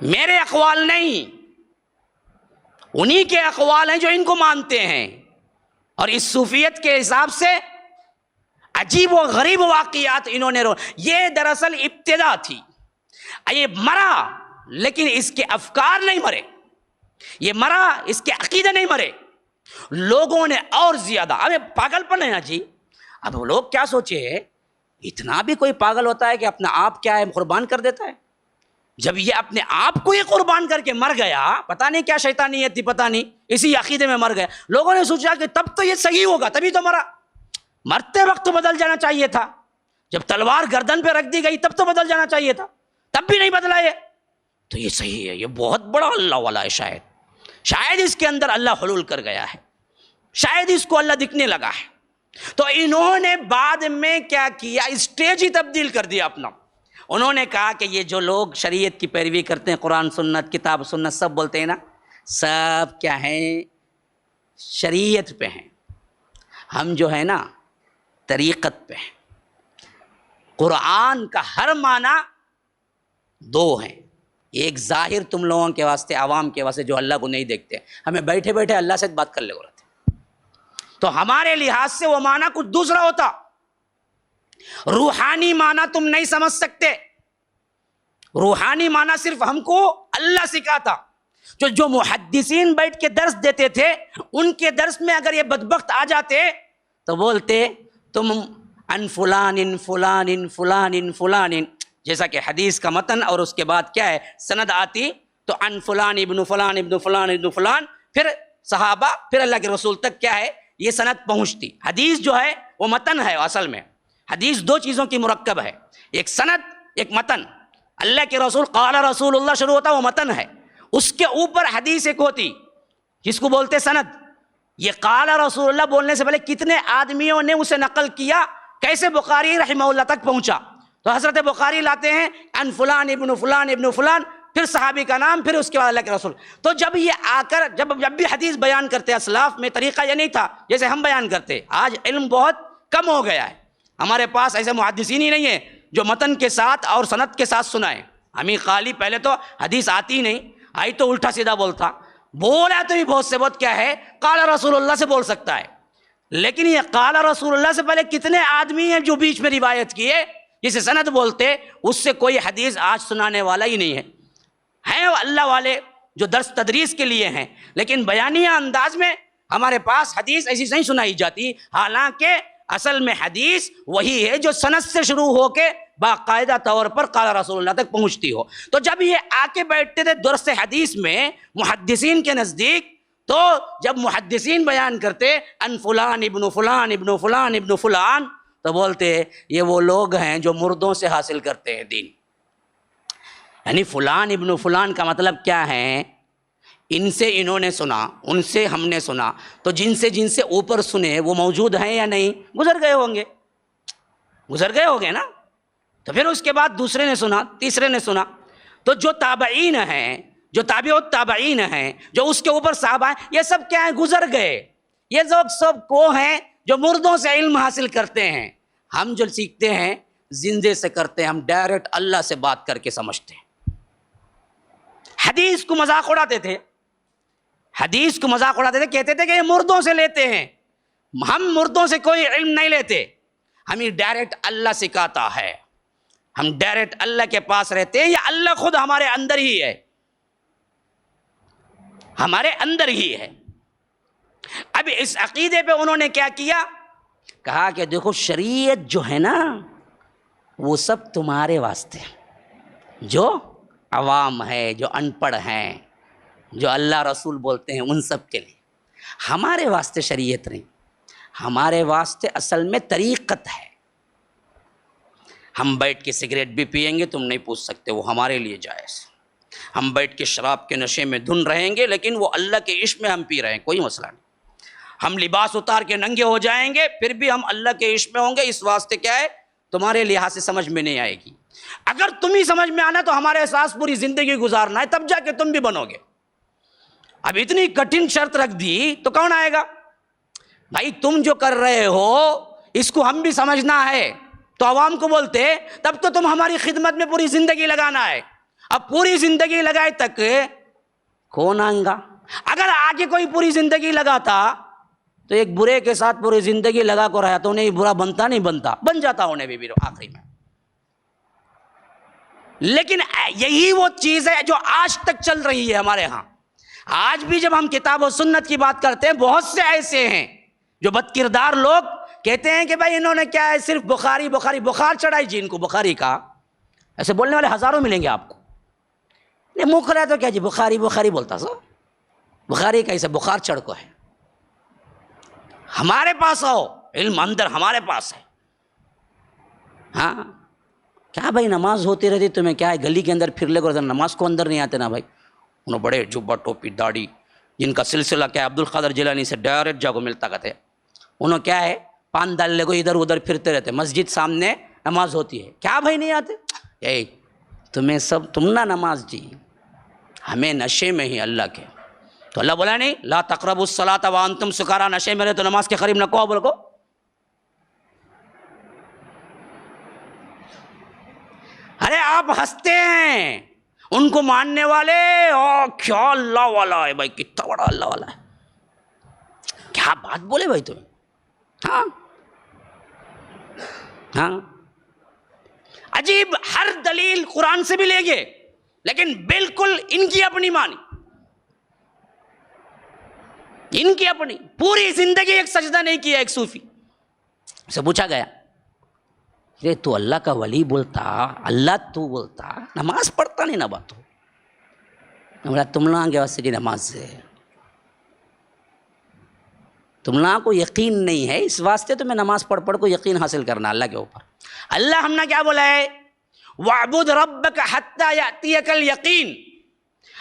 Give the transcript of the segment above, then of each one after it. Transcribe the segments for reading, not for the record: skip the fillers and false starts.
میرے اقوال نہیں، انہی کے اقوال ہیں جو ان کو مانتے ہیں۔ اور اس صوفیت کے حساب سے عجیب و غریب واقعات انہوں نے یہ دراصل ابتدا تھی۔ یہ مرا لیکن اس کے افکار نہیں مرے، یہ مرا اس کے عقیدے نہیں مرے۔ لوگوں نے اور زیادہ، اب پاگل پن ہے نا جی، اب وہ لوگ کیا سوچے، اتنا بھی کوئی پاگل ہوتا ہے کہ اپنا آپ کیا ہے قربان کر دیتا ہے؟ جب یہ اپنے آپ کو یہ قربان کر کے مر گیا، پتہ نہیں کیا شیطانیت تھی، پتہ نہیں اسی عقیدے میں مر گیا، لوگوں نے سوچا کہ تب تو یہ صحیح ہوگا، تبھی تو مرا۔ مرتے وقت تو بدل جانا چاہیے تھا، جب تلوار گردن پہ رکھ دی گئی تب تو بدل جانا چاہیے تھا، تب بھی نہیں بدلا یہ، تو یہ صحیح ہے، یہ بہت بڑا اللہ والا ہے، شاید اس کے اندر اللہ حلول کر گیا ہے، شاید اس کو اللہ دکھنے لگا ہے۔ تو انہوں نے بعد میں کیا کیا، اسٹیج ہی تبدیل کر دیا اپنا۔ انہوں نے کہا کہ یہ جو لوگ شریعت کی پیروی کرتے ہیں، قرآن سنت کتاب سنت سب بولتے ہیں نا، سب کیا ہیں، شریعت پہ ہیں، ہم جو ہے نا طریقت پہ ہیں۔ قرآن کا ہر معنی دو ہیں، ایک ظاہر تم لوگوں کے واسطے، عوام کے واسطے جو اللہ کو نہیں دیکھتے، ہمیں بیٹھے بیٹھے اللہ سے بات کر لے رہے تھے، تو ہمارے لحاظ سے وہ معنی کچھ دوسرا ہوتا۔ روحانی معنی تم نہیں سمجھ سکتے، روحانی معنی صرف ہم کو اللہ سکھاتا۔ جو محدثین بیٹھ کے درس دیتے تھے، ان کے درس میں اگر یہ بدبخت آ جاتے تو بولتے تم ان فلان فلان فلان فلان، جیسا کہ حدیث کا متن اور اس کے بعد کیا ہے سند آتی، تو ان فلان ابن فلان ابن فلان ابن فلان، پھر صحابہ، پھر اللہ کے رسول تک کیا ہے یہ سند پہنچتی۔ حدیث جو ہے وہ متن ہے، اصل میں حدیث دو چیزوں کی مرکب ہے، ایک سند ایک متن۔ اللہ کے رسول قال رسول اللہ شروع ہوتا وہ متن ہے، اس کے اوپر حدیث ایک ہوتی جس کو بولتے سند۔ یہ قال رسول اللہ بولنے سے پہلے کتنے آدمیوں نے اسے نقل کیا، کیسے بخاری رحمہ اللہ تک پہنچا، تو حضرت بخاری لاتے ہیں ان فلان ابن فلان ابن فلان، پھر صحابی کا نام، پھر اس کے بعد اللہ کے رسول۔ تو جب یہ آ کر جب بھی حدیث بیان کرتے، اسلاف میں طریقہ یہ نہیں تھا جیسے ہم بیان کرتے، آج علم بہت کم ہو گیا ہے، ہمارے پاس ایسے محدثین ہی نہیں ہیں جو متن کے ساتھ اور سند کے ساتھ سنائیں۔ ہمیں خالی پہلے تو حدیث آتی نہیں، آئی تو الٹا سیدھا بولتا، بولا تو بھی بہت سے بہت کیا ہے قال رسول اللہ سے بول سکتا ہے، لیکن یہ قال رسول اللہ سے پہلے کتنے آدمی ہیں جو بیچ میں روایت کیے جسے سند بولتے، اس سے کوئی حدیث آج سنانے والا ہی نہیں ہے۔ ہیں اللہ والے جو درس تدریس کے لیے ہیں، لیکن بیانیہ انداز میں ہمارے پاس حدیث ایسی نہیں سنائی جاتی، حالانکہ اصل میں حدیث وہی ہے جو سند سے شروع ہو کے باقاعدہ طور پر قال رسول اللہ تک پہنچتی ہو۔ تو جب یہ آ کے بیٹھتے تھے درس حدیث میں محدثین کے نزدیک، تو جب محدثین بیان کرتے ان فلان ابن فلان ابن فلان ابن فلان، تو بولتے یہ وہ لوگ ہیں جو مردوں سے حاصل کرتے ہیں دین۔ یعنی فلان ابن فلان کا مطلب کیا ہے، ان سے انہوں نے سنا، ان سے ہم نے سنا، تو جن سے اوپر سنے وہ موجود ہیں یا نہیں، گزر گئے ہوں گے، گزر گئے ہوں گے نا، تو پھر اس کے بعد دوسرے نے سنا، تیسرے نے سنا، تو جو تابعین ہیں، جو تابع التابعین ہیں، جو اس کے اوپر صحابہ ہیں، یہ سب کیا ہیں، گزر گئے۔ یہ لوگ سب کو ہیں جو مردوں سے علم حاصل کرتے ہیں، ہم جو سیکھتے ہیں زندے سے کرتے ہیں، ہم ڈائریکٹ اللہ سے بات کر کے سمجھتے ہیں۔ حدیث کو مذاق اڑاتے تھے، حدیث کو مذاق اڑاتے تھے، کہتے تھے کہ یہ مردوں سے لیتے ہیں، ہم مردوں سے کوئی علم نہیں لیتے، ہمیں ڈائریکٹ اللہ سکھاتا ہے، ہم ڈائریکٹ اللہ کے پاس رہتے ہیں، یا اللہ خود ہمارے اندر ہی ہے، ہمارے اندر ہی ہے۔ اب اس عقیدے پہ انہوں نے کیا کیا، کہا کہ دیکھو شریعت جو ہے نا وہ سب تمہارے واسطے، جو عوام ہے، جو ان پڑھ ہیں، جو اللہ رسول بولتے ہیں، ان سب کے لیے، ہمارے واسطے شریعت نہیں، ہمارے واسطے اصل میں طریقت ہے۔ ہم بیٹھ کے سگریٹ بھی پئیں گے، تم نہیں پوچھ سکتے، وہ ہمارے لیے جائز۔ ہم بیٹھ کے شراب کے نشے میں دھن رہیں گے، لیکن وہ اللہ کے عشق میں ہم پی رہے ہیں، کوئی مسئلہ نہیں۔ ہم لباس اتار کے ننگے ہو جائیں گے، پھر بھی ہم اللہ کے عشق میں ہوں گے، اس واسطے کیا ہے تمہارے لحاظ سے سمجھ میں نہیں آئے گی۔ اگر تم ہی سمجھ میں آنا تو ہمارے احساس پوری زندگی گزارنا ہے، تب جا کے تم بھی بنو گے۔ اب اتنی کٹھن شرط رکھ دی تو کون آئے گا؟ بھائی تم جو کر رہے ہو اس کو ہم بھی سمجھنا ہے، تو عوام کو بولتے تب تو تم ہماری خدمت میں پوری زندگی لگانا ہے، اب پوری زندگی لگائے تک کون آئیں گا؟ اگر آگے کوئی پوری زندگی لگاتا تو ایک برے کے ساتھ پوری زندگی لگا کر رہا تو انہیں برا بنتا نہیں بنتا، بن جاتا انہیں بھی آخری میں. لیکن یہی وہ چیز ہے جو آج تک چل رہی ہے ہمارے ہاں. آج بھی جب ہم کتاب و سنت کی بات کرتے ہیں، بہت سے ایسے ہیں جو بد کردار لوگ کہتے ہیں کہ بھائی انہوں نے کیا ہے، صرف بخاری بخاری، بخار چڑھائی جی ان کو بخاری کا. ایسے بولنے والے ہزاروں ملیں گے آپ کو. نہیں منہ کھلا تو کیا جی بخاری بخاری بولتا سو، بخاری کا اسے بخار چڑھ کو ہے. ہمارے پاس آؤ، علم اندر ہمارے پاس ہے. ہاں کیا بھائی نماز ہوتی رہتی تمہیں کیا ہے، گلی کے اندر پھر لے کر نماز کو اندر نہیں آتے نا بھائی. انہوں بڑے جبہ ٹوپی داڑھی، جن کا سلسلہ کیا ہے عبد القادر جیلانی سے ڈائریکٹ جاگو ملتا کہتے. انہوں کیا ہے پان ڈال لے کو ادھر ادھر پھرتے رہتے. مسجد سامنے نماز ہوتی ہے، کیا بھائی نہیں آتے؟ اے تمہیں سب تم نہ نماز جی، ہمیں نشے میں ہی اللہ کے. تو اللہ بولا نہیں لا تقربوا الصلاۃ وانتم سکارا، نشے میں رہے تو نماز کے قریب نہ کو. بول کو ارے آپ ہنستے ہیں ان کو ماننے والے، او کیا اللہ والا ہے بھائی، کتنا بڑا اللہ والا ہے، کیا بات بولے بھائی تمہیں. ہاں ہاں عجیب، ہر دلیل قرآن سے بھی لے گئے لیکن بالکل ان کی اپنی مانی، ان کی اپنی. پوری زندگی ایک سجدہ نہیں کیا. ایک صوفی سے پوچھا گیا کہ تو اللہ کا ولی بولتا، اللہ تو بولتا، نماز پڑھتا نہیں نہ بات ہو. تم لوگوں کے واسطے کی نماز سے تم لوگوں کو یقین نہیں ہے، اس واسطے تمہیں نماز پڑھ پڑھ کو یقین حاصل کرنا اللہ کے اوپر. اللہ ہم نے کیا بولا ہے، وَاعْبُدْ رَبَّكَ حَتَّى يَأْتِيَكَ الْيَقِينُ.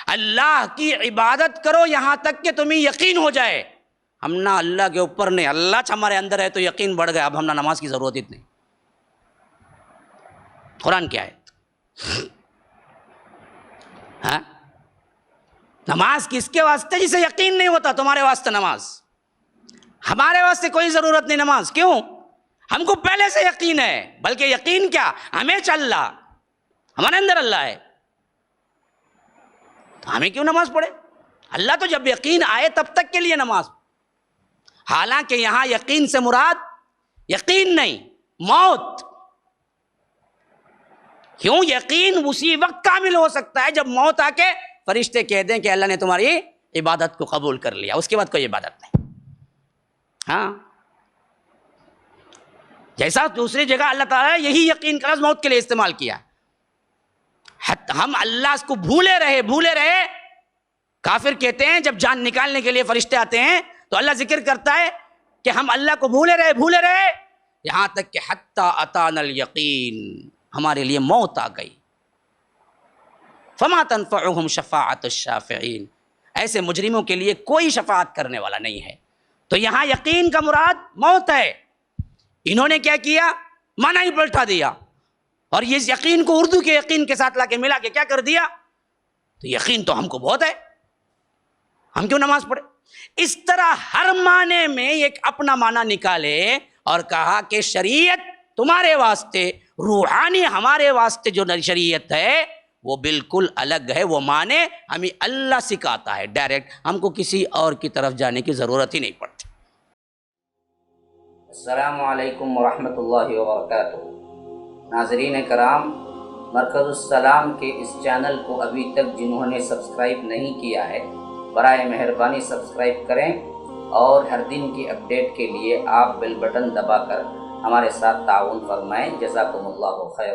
اللہ کی عبادت کرو یہاں تک کہ تمہیں یقین ہو جائے. ہم نہ اللہ کے اوپر نہیں، اللہ ہمارے اندر ہے تو یقین بڑھ گیا، اب ہم نہ نماز کی ضرورت اتنی. قرآن کیا ہے؟ ہاں نماز کس کے واسطے؟ جسے یقین نہیں ہوتا تمہارے واسطے نماز. ہمارے واسطے کوئی ضرورت نہیں نماز. کیوں؟ ہم کو پہلے سے یقین ہے، بلکہ یقین کیا ہمیں اللہ، ہمارے اندر اللہ ہے تو ہمیں کیوں نماز پڑھے؟ اللہ تو جب یقین آئے تب تک کے لیے نماز. حالانکہ یہاں یقین سے مراد یقین نہیں، موت. کیوں؟ یقین اسی وقت کامل ہو سکتا ہے جب موت آ کے فرشتے کہہ دیں کہ اللہ نے تمہاری عبادت کو قبول کر لیا، اس کے بعد کوئی عبادت نہیں. ہاں جیسا دوسری جگہ اللہ تعالیٰ نے یہی یقین کا لفظ موت کے لیے استعمال کیا. ہم اللہ کو بھولے رہے. کافر کہتے ہیں جب جان نکالنے کے لیے فرشتے آتے ہیں تو اللہ ذکر کرتا ہے کہ ہم اللہ کو بھولے رہے یہاں تک کہ حتی اتانا الیقین، ہمارے لیے موت آ گئی. فما تنفعهم شفاعت الشافعین، ایسے مجرموں کے لیے کوئی شفاعت کرنے والا نہیں ہے. تو یہاں یقین کا مراد موت ہے. انہوں نے کیا کیا؟ معنی ہی پلٹا دیا، اور یہ یقین کو اردو کے یقین کے ساتھ لا کے ملا کے کیا کر دیا، تو یقین تو ہم کو بہت ہے، ہم کیوں نماز پڑھے. اس طرح ہر معنی میں ایک اپنا معنی نکالے اور کہا کہ شریعت تمہارے واسطے، روحانی ہمارے واسطے جو شریعت ہے وہ بالکل الگ ہے. وہ معنی ہمیں اللہ سکھاتا ہے ڈائریکٹ، ہم کو کسی اور کی طرف جانے کی ضرورت ہی نہیں پڑتی. السلام علیکم ورحمۃ اللہ وبرکاتہ. ناظرین کرام، مرکز السلام کے اس چینل کو ابھی تک جنہوں نے سبسکرائب نہیں کیا ہے، برائے مہربانی سبسکرائب کریں، اور ہر دن کی اپڈیٹ کے لیے آپ بیل بٹن دبا کر ہمارے ساتھ تعاون فرمائیں. جزاکم اللہ خیرا.